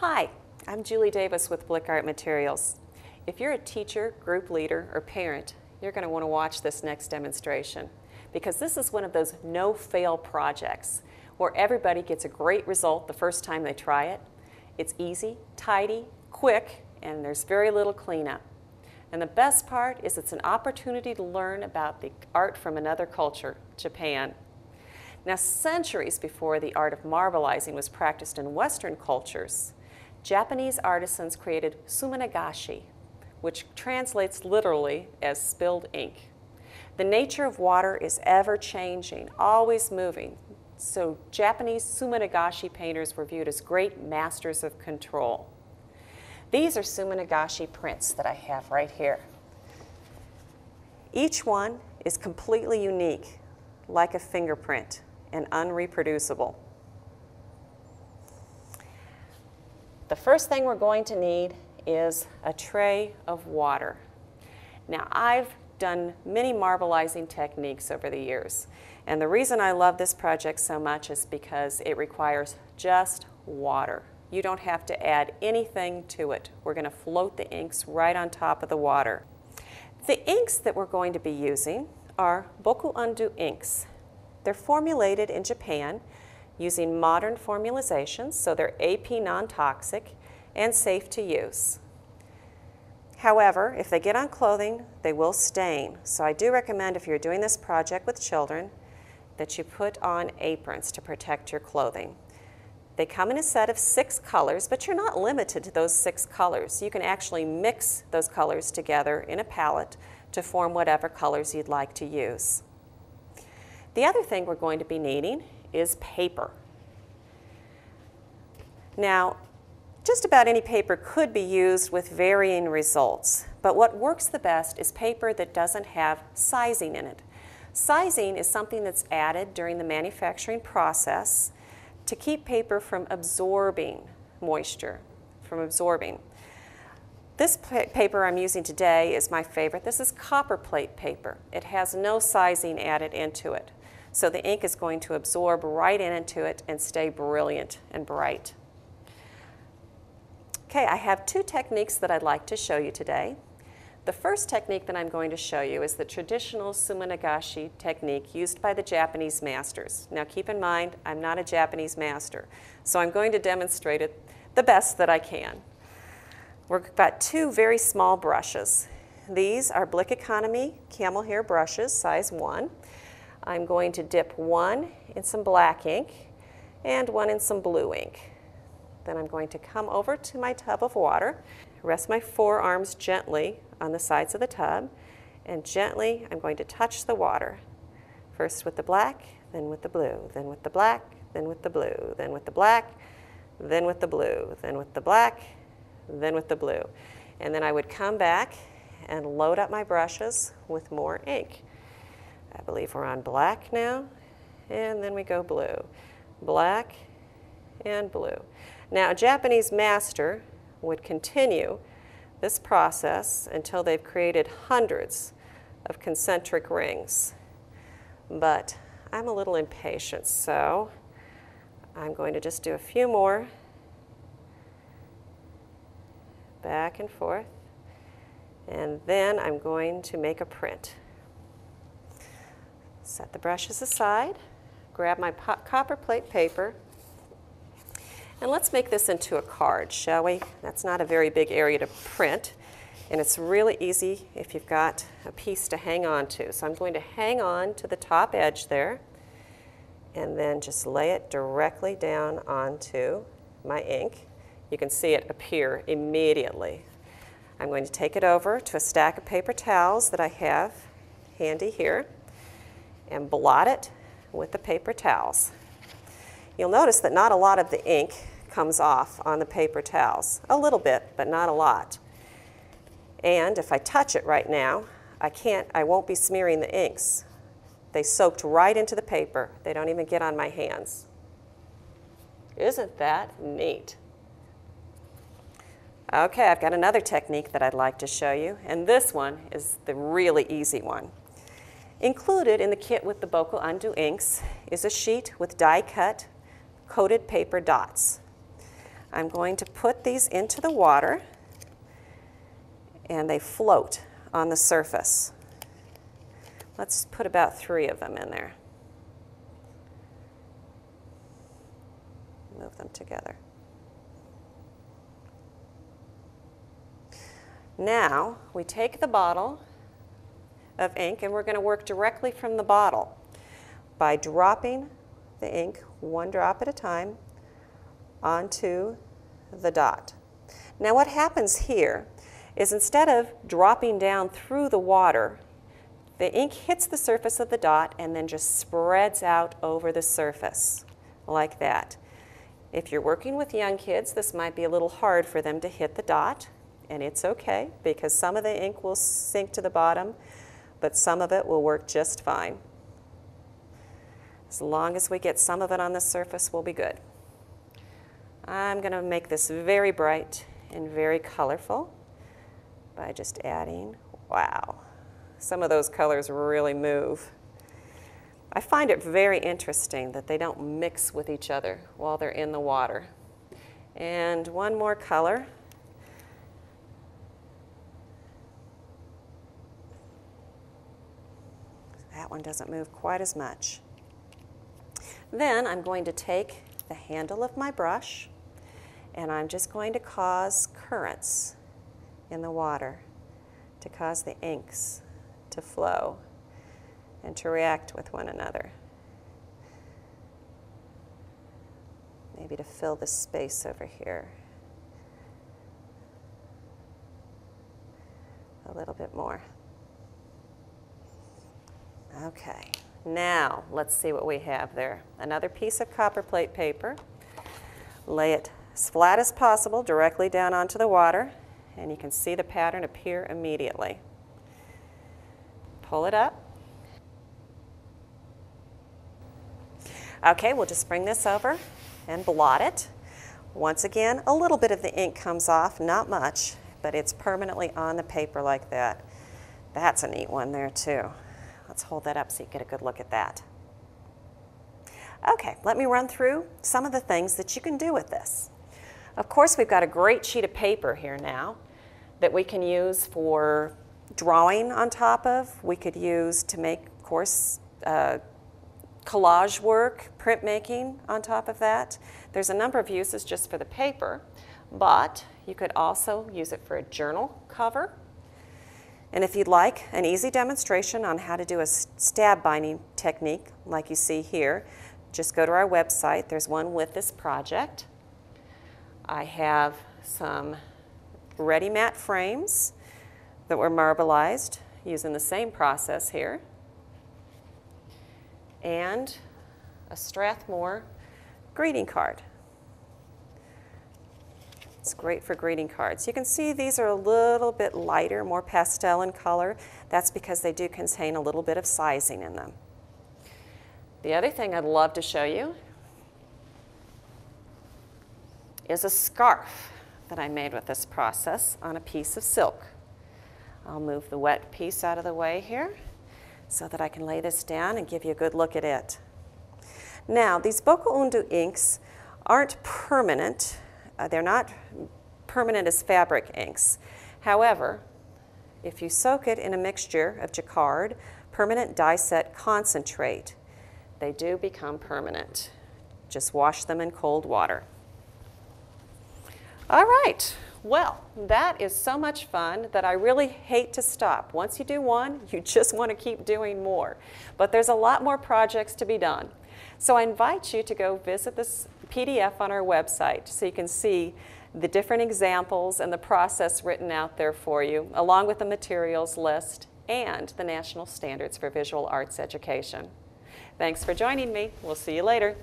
Hi, I'm Julie Davis with Blick Art Materials. If you're a teacher, group leader, or parent, you're going to want to watch this next demonstration because this is one of those no-fail projects where everybody gets a great result the first time they try it. It's easy, tidy, quick, and there's very little cleanup. And the best part is it's an opportunity to learn about the art from another culture, Japan. Now, centuries before the art of marbleizing was practiced in Western cultures, Japanese artisans created Suminagashi, which translates literally as spilled ink. The nature of water is ever-changing, always moving, so Japanese Suminagashi painters were viewed as great masters of control. These are Suminagashi prints that I have right here. Each one is completely unique, like a fingerprint, and unreproducible. The first thing we're going to need is a tray of water. Now, I've done many marbleizing techniques over the years, and the reason I love this project so much is because it requires just water. You don't have to add anything to it. We're going to float the inks right on top of the water. The inks that we're going to be using are boku undo inks. They're formulated in Japan using modern formulations, so they're AP non-toxic and safe to use. However, if they get on clothing, they will stain. So I do recommend if you're doing this project with children that you put on aprons to protect your clothing. They come in a set of 6 colors, but you're not limited to those 6 colors. You can actually mix those colors together in a palette to form whatever colors you'd like to use. The other thing we're going to be needing is paper. Now, just about any paper could be used with varying results, but what works the best is paper that doesn't have sizing in it. Sizing is something that's added during the manufacturing process to keep paper from absorbing moisture, This paper I'm using today is my favorite. This is copper plate paper. It has no sizing added into it. So the ink is going to absorb right into it and stay brilliant and bright. Okay, I have 2 techniques that I'd like to show you today. The first technique that I'm going to show you is the traditional Suminagashi technique used by the Japanese masters. Now keep in mind, I'm not a Japanese master, so I'm going to demonstrate it the best that I can. We've got 2 very small brushes. These are Blick Economy camel hair brushes, size 1. I'm going to dip one in some black ink and one in some blue ink. Then I'm going to come over to my tub of water, rest my forearms gently on the sides of the tub, and gently I'm going to touch the water. First with the black, then with the blue, then with the black, then with the blue, then with the black, then with the blue, then with the black, then with the blue. And then I would come back and load up my brushes with more ink. I believe we're on black now, and then we go blue. Black and blue. Now, a Japanese master would continue this process until they've created hundreds of concentric rings. But I'm a little impatient, so I'm going to just do a few more back and forth, and then I'm going to make a print. Set the brushes aside, grab my copper plate paper, and let's make this into a card, shall we? That's not a very big area to print, and it's really easy if you've got a piece to hang on to. So I'm going to hang on to the top edge there, and then just lay it directly down onto my ink. You can see it appear immediately. I'm going to take it over to a stack of paper towels that I have handy here, and blot it with the paper towels. You'll notice that not a lot of the ink comes off on the paper towels. A little bit, but not a lot. And if I touch it right now, I won't be smearing the inks. They soaked right into the paper. They don't even get on my hands. Isn't that neat? Okay, I've got another technique that I'd like to show you, and this one is the really easy one. Included in the kit with the boku undo inks is a sheet with die-cut coated paper dots. I'm going to put these into the water, and they float on the surface. Let's put about 3 of them in there. Move them together. Now, we take the bottle of ink, and we're going to work directly from the bottle by dropping the ink 1 drop at a time onto the dot. Now what happens here is instead of dropping down through the water, the ink hits the surface of the dot and then just spreads out over the surface like that. If you're working with young kids, this might be a little hard for them to hit the dot, and it's okay because some of the ink will sink to the bottom, but some of it will work just fine. As long as we get some of it on the surface, we'll be good. I'm going to make this very bright and very colorful by just adding, wow, some of those colors really move. I find it very interesting that they don't mix with each other while they're in the water. And one more color. That one doesn't move quite as much. Then I'm going to take the handle of my brush, and I'm just going to cause currents in the water to cause the inks to flow and to react with one another. Maybe to fill the space over here a little bit more. Okay, now let's see what we have there. Another piece of copper plate paper. Lay it as flat as possible directly down onto the water, and you can see the pattern appear immediately. Pull it up. Okay, we'll just bring this over and blot it. Once again, a little bit of the ink comes off, not much, but it's permanently on the paper like that. That's a neat one there too. Let's hold that up so you get a good look at that. Okay, let me run through some of the things that you can do with this. Of course, we've got a great sheet of paper here now that we can use for drawing on top of. We could use to make, of course, collage work, printmaking on top of that. There's a number of uses just for the paper, but you could also use it for a journal cover. And if you'd like an easy demonstration on how to do a stab binding technique like you see here, just go to our website. There's one with this project. I have some ready mat frames that were marbleized using the same process here, and a Strathmore greeting card. It's great for greeting cards. You can see these are a little bit lighter, more pastel in color. That's because they do contain a little bit of sizing in them. The other thing I'd love to show you is a scarf that I made with this process on a piece of silk. I'll move the wet piece out of the way here so that I can lay this down and give you a good look at it. Now, these Boku Undu inks aren't permanent. They're not permanent as fabric inks. However, if you soak it in a mixture of jacquard, permanent die set concentrate, they do become permanent. Just wash them in cold water. All right, well, that is so much fun that I really hate to stop. Once you do one, you just want to keep doing more. But there's a lot more projects to be done. So I invite you to go visit this PDF on our website so you can see the different examples and the process written out there for you, along with the materials list and the National Standards for Visual Arts Education. Thanks for joining me. We'll see you later.